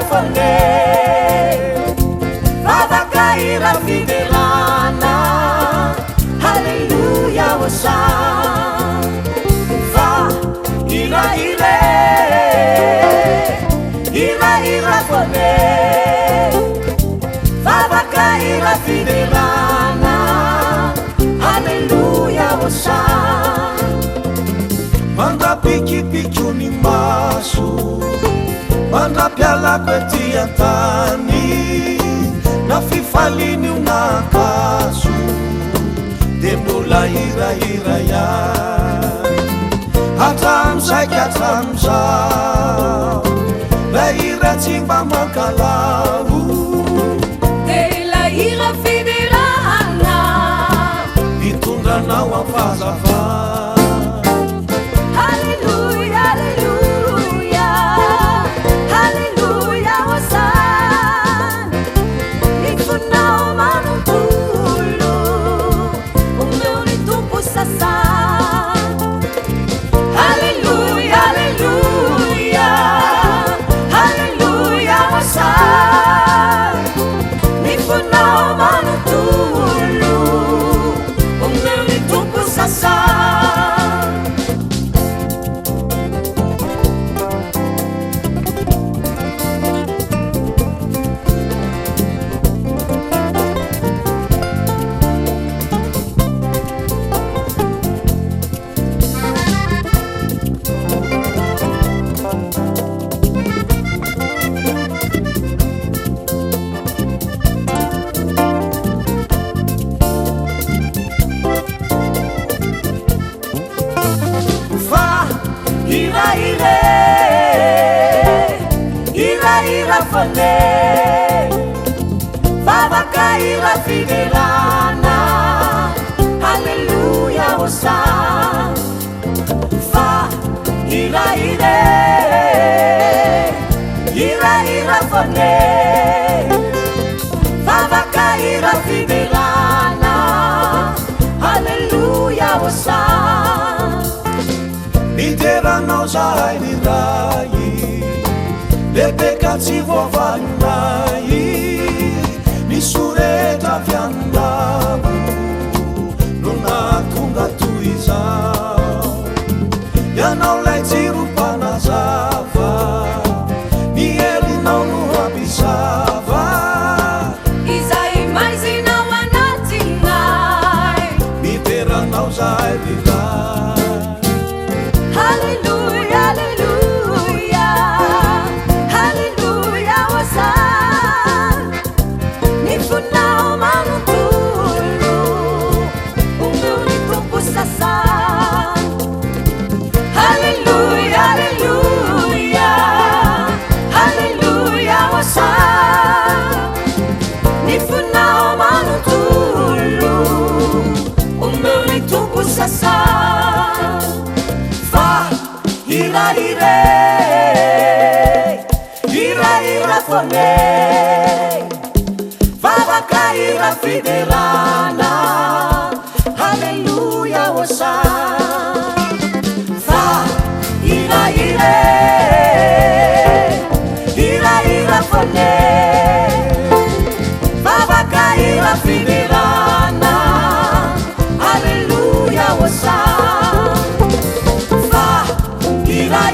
fone vavakaira fidelana haleluya hosanna va ira fone vavakaira fidelana haleluya hosanna manda pikipikuni maso manda pialako ety antany na fifaliny io nakaso de mbola hirahira ihany hatramizaiky hatramizao la hira tsy mba mankalao de la hira fidelana hitondranao amfazava ira fone vavakaira fidelana haleluya hosanna va ira fone vavakaira fidelana haleluya hosanna iteranao zahay niray lebeka tsy voavanonay nisoreta avy aminao no natonga toy izao ianao lay tsirom-panazava ny helinao no amizava izay maizinao anatinay miteranao zahay lilay haleluya haleluya haleluya hosanna nifunao manontolo o meu ni tompo sasana haleluya haleluya haleluya hosanna nifunao manontolo o meu ni tompo sasana fa ira fone vavakaira fidelana haleluya hosanna fa ira fone vavakaira fidelana haleluya hosanna fa ira